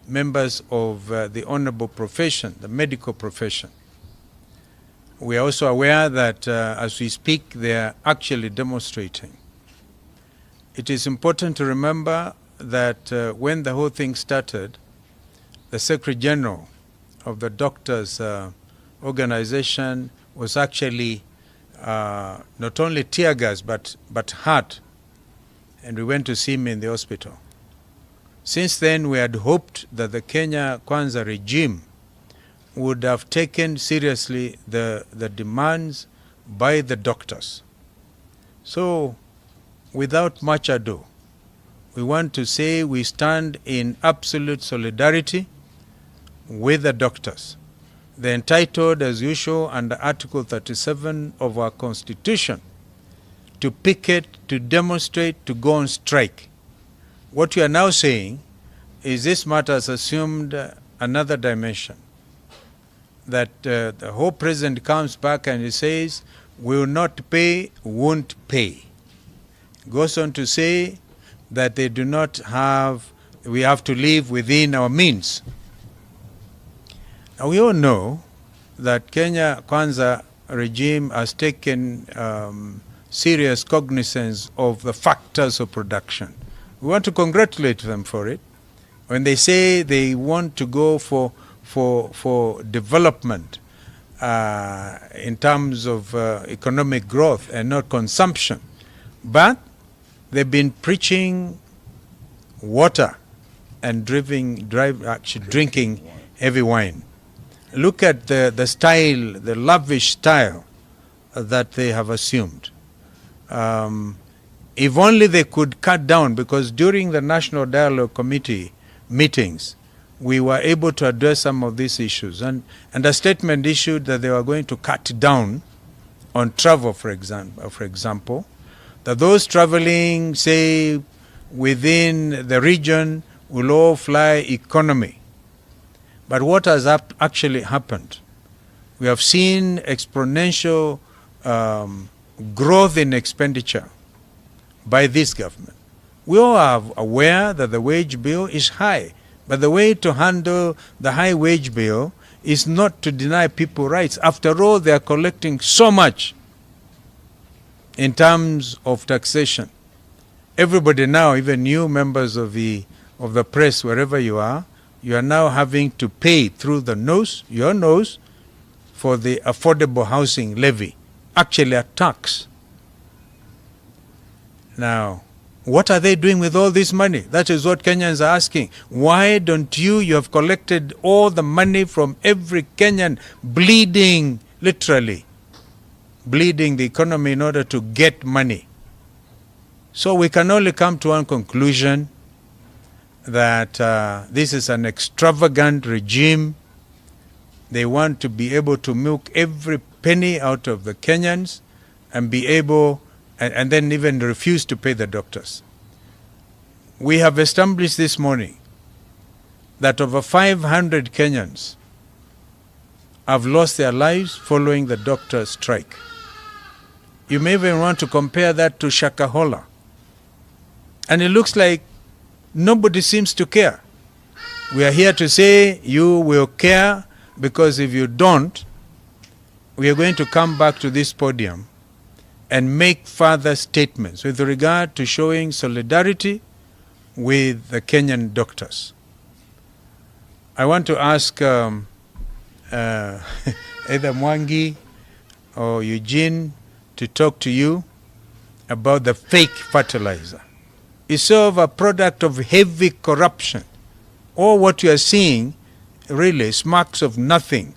members of the honorable profession, the medical profession. We are also aware that as we speak, they are actually demonstrating. It is important to remember that when the whole thing started, the Secretary General of the doctors' organization was actually not only tear gas but hurt, and we went to see him in the hospital. Since then, we had hoped that the Kenya Kwanza regime would have taken seriously the demands by the doctors. So, without much ado, we want to say we stand in absolute solidarity with the doctors. They're entitled, as usual, under Article 37 of our Constitution, to picket, to demonstrate, to go on strike. What you are now saying is this matter has assumed another dimension. That the whole president comes back and he says, will not pay, won't pay. Goes on to say that they do not have, we have to live within our means. Now we all know that Kenya Kwanza regime has taken serious cognizance of the factors of production. We want to congratulate them for it. When they say they want to go for development in terms of economic growth and not consumption. But they've been preaching water and drinking heavy wine. Look at the style, the lavish style that they have assumed. If only they could cut down, because during the National Dialogue Committee meetings, we were able to address some of these issues. And a statement issued that they were going to cut down on travel, for example, that those traveling, say, within the region will all fly economy. But what has actually happened? We have seen exponential growth in expenditure by this government. We all are aware that the wage bill is high. But the way to handle the high wage bill is not to deny people rights. After all, they are collecting so much in terms of taxation. Everybody now, even you members of the press, wherever you are now having to pay through your nose, for the affordable housing levy, actually a tax. Now, what are they doing with all this money? That is what Kenyans are asking. Why don't you have collected all the money from every Kenyan, bleeding, literally, bleeding the economy in order to get money? So we can only come to one conclusion, that this is an extravagant regime. They want to be able to milk every penny out of the Kenyans and be able, and then even refuse to pay the doctors. We have established this morning that over 500 Kenyans have lost their lives following the doctor strike. You may even want to compare that to Shakahola. And it looks like nobody seems to care. We are here to say you will care, because if you don't, we are going to come back to this podium and make further statements with regard to showing solidarity with the Kenyan doctors. I want to ask either Mwangi or Eugene to talk to you about the fake fertilizer. It's sort of a product of heavy corruption. All what you are seeing really smacks of nothing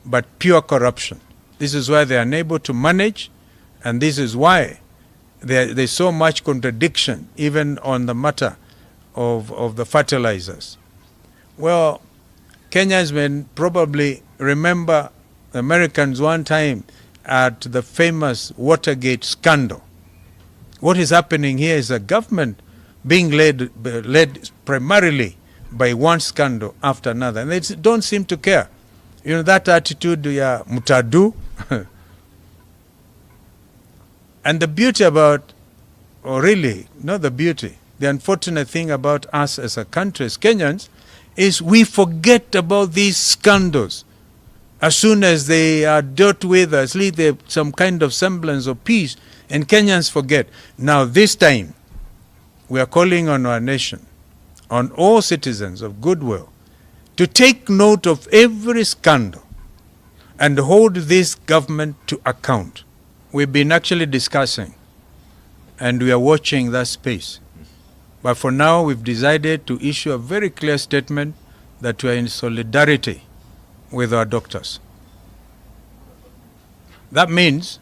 but pure corruption. This is why they are unable to manage, and this is why there's so much contradiction even on the matter of the fertilizers. Well, Kenyans may probably remember Americans one time at the famous Watergate scandal. What is happening here is a government being led primarily by one scandal after another, and they don't seem to care. You know, that attitude, yeah, mutadu. And the beauty about, or really, not the beauty, the unfortunate thing about us as a country, as Kenyans, is we forget about these scandals. As soon as they are dealt with, at least there's some kind of semblance of peace, and Kenyans forget. Now this time, we are calling on our nation, on all citizens of goodwill, to take note of every scandal and hold this government to account. We've been actually discussing, and we are watching that space. But for now, we've decided to issue a very clear statement that we are in solidarity with our doctors. That means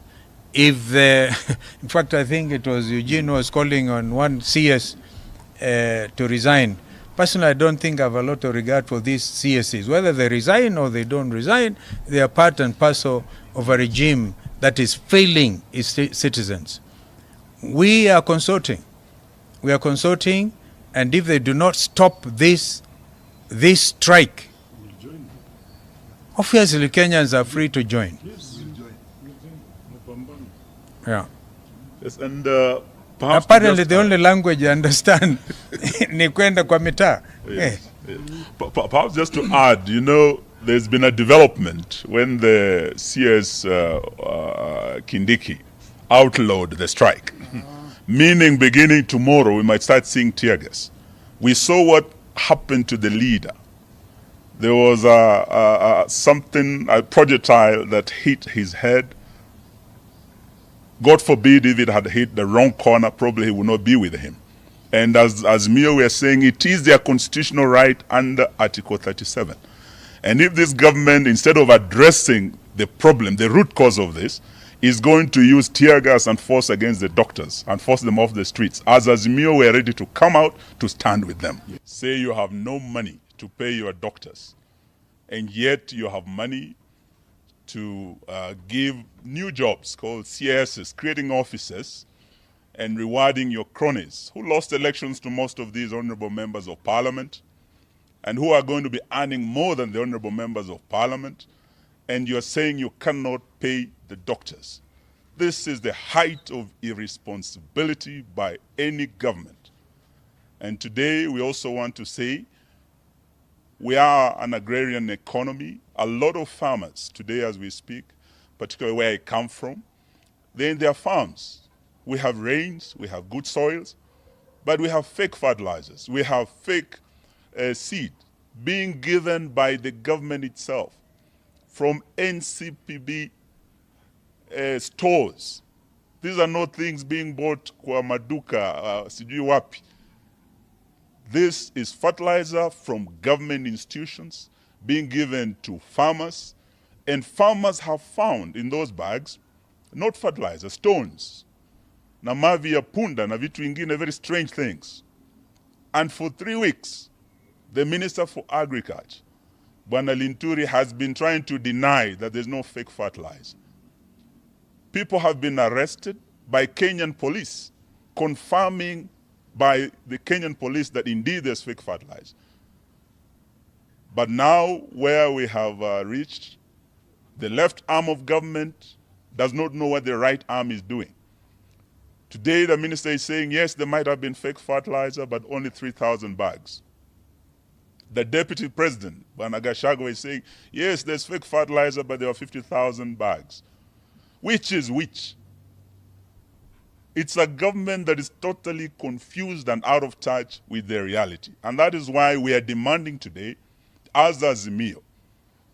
if the, in fact, I think it was Eugene who was calling on one CS to resign. Personally, I don't think I have a lot of regard for these CSCs. Whether they resign or they don't resign, they are part and parcel of a regime that is failing its citizens. We are consulting. We are consulting, and if they do not stop this strike, obviously Kenyans are free to join. Yeah. Yes, and perhaps apparently the only language I understand ni kwenda kwa mitaa. Yes, yes. Perhaps just to add, you know, there's been a development when the CS Kindiki outlawed the strike, meaning beginning tomorrow we might start seeing tear gas. We saw what happened to the leader. There was a projectile that hit his head. God forbid if it had hit the wrong corner, probably he would not be with him. And as Azimio we are saying, it is their constitutional right under Article 37. And if this government, instead of addressing the problem, the root cause of this, is going to use tear gas and force against the doctors and force them off the streets, as Azimio we are ready to come out to stand with them. Yes. Say you have no money to pay your doctors, and yet you have money to give new jobs called CSs, creating offices and rewarding your cronies who lost elections to most of these honorable members of parliament and who are going to be earning more than the honorable members of parliament, and you're saying you cannot pay the doctors. This is the height of irresponsibility by any government. And today we also want to say we are an agrarian economy. A lot of farmers today as we speak, particularly where I come from, they're in their farms. We have rains, we have good soils, but we have fake fertilizers. We have fake seed being given by the government itself from NCPB stores. These are not things being bought kwa maduka, sijui wapi. This is fertilizer from government institutions being given to farmers, and farmers have found in those bags not fertilizer, stones, na mavi ya punda na vitu ingine, very strange things. And for 3 weeks, the Minister for Agriculture, Bwana Linturi, has been trying to deny that there's no fake fertilizer. People have been arrested by Kenyan police, confirming by the Kenyan police that indeed there's fake fertilizer. But now where we have reached, the left arm of government does not know what the right arm is doing. Today the minister is saying, yes, there might have been fake fertilizer, but only 3,000 bags. The deputy president, Bwana Gachagua, is saying, yes, there's fake fertilizer, but there are 50,000 bags. Which is which? It's a government that is totally confused and out of touch with their reality. And that is why we are demanding today, as Azimio,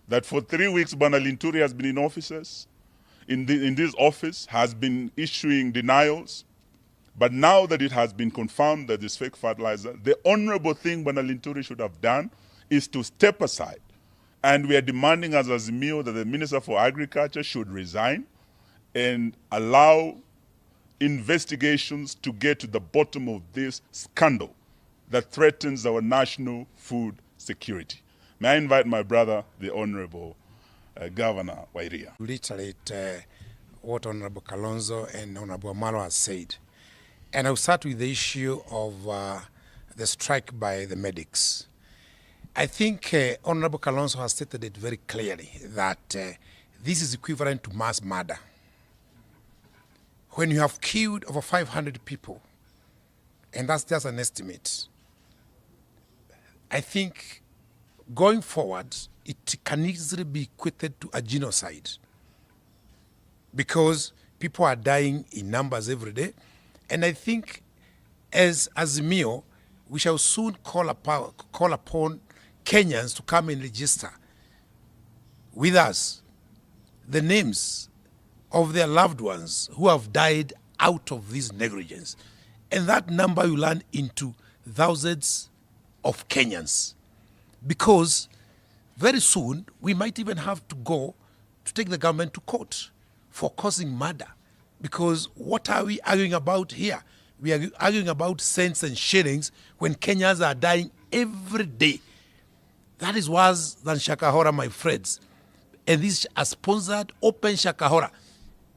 that for 3 weeks, Bwana Linturi has been in offices, in this office, has been issuing denials. But now that it has been confirmed that this fake fertilizer, the honorable thing Bwana Linturi should have done is to step aside. And we are demanding as Azimio that the Minister for Agriculture should resign and allow investigations to get to the bottom of this scandal that threatens our national food security. May I invite my brother, the Honorable Governor Wairia. Reiterate what Honorable Kalonzo and Honorable Amalo has said. And I'll start with the issue of the strike by the medics. I think Honorable Kalonzo has stated it very clearly that this is equivalent to mass murder. When you have killed over 500 people, and that's just an estimate, I think going forward, it can easily be equated to a genocide because people are dying in numbers every day. And I think as Azimio, we shall soon call upon Kenyans to come and register with us the names of their loved ones who have died out of this negligence. And that number will land into thousands of Kenyans. Because very soon we might even have to go to take the government to court for causing murder. Because what are we arguing about here? We are arguing about cents and shillings when Kenyans are dying every day. That is worse than Shakahora, my friends. And this is a sponsored open Shakahora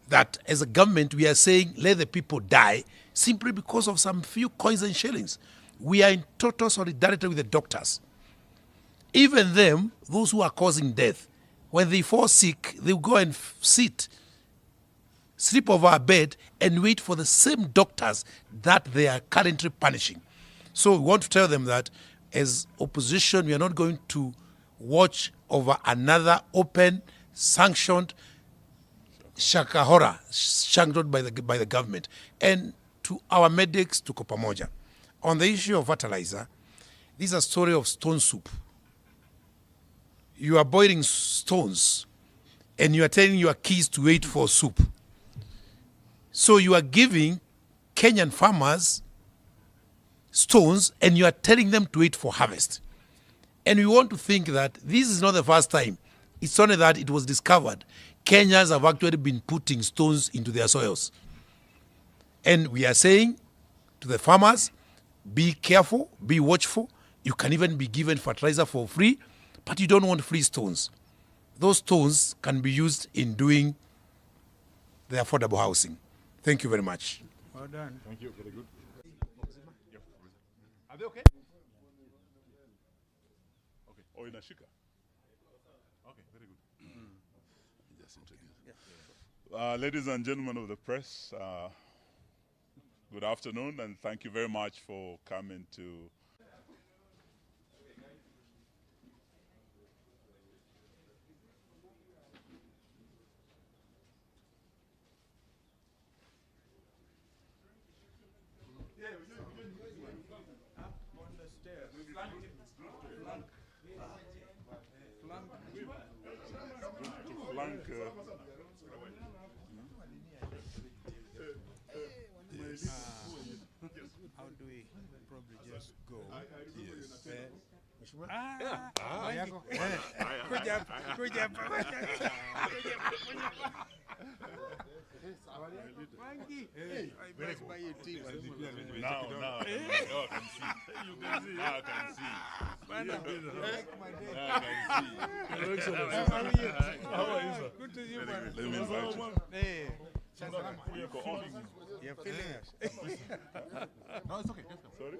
that as a government we are saying let the people die simply because of some few coins and shillings. We are in total solidarity with the doctors. Even them, those who are causing death, when they fall sick, they will go and sleep over a bed and wait for the same doctors that they are currently punishing. So we want to tell them that as opposition, we are not going to watch over another open, sanctioned Shakahora, sanctioned by the government. And to our medics, to Kopamoja. On the issue of fertilizer, this is a story of stone soup. You are boiling stones and you are telling your kids to wait for soup. So you are giving Kenyan farmers stones and you are telling them to wait for harvest. And we want to think that this is not the first time. It's only that it was discovered. Kenyans have actually been putting stones into their soils. And we are saying to the farmers, be careful, be watchful. You can even be given fertilizer for free, but you don't want free stones. Those stones can be used in doing the affordable housing. Thank you very much. Well done. Thank you. Very good. Are they okay? Okay. Oh, in Ashika. Okay, very good. Just introduce. Ladies and gentlemen of the press, good afternoon, and thank you very much for coming to How do we probably just go? Now, I can see. You can see. Now I can see. Good to see you. Let me invite you. Hey, You're you're feeling us. No, it's okay. Sorry?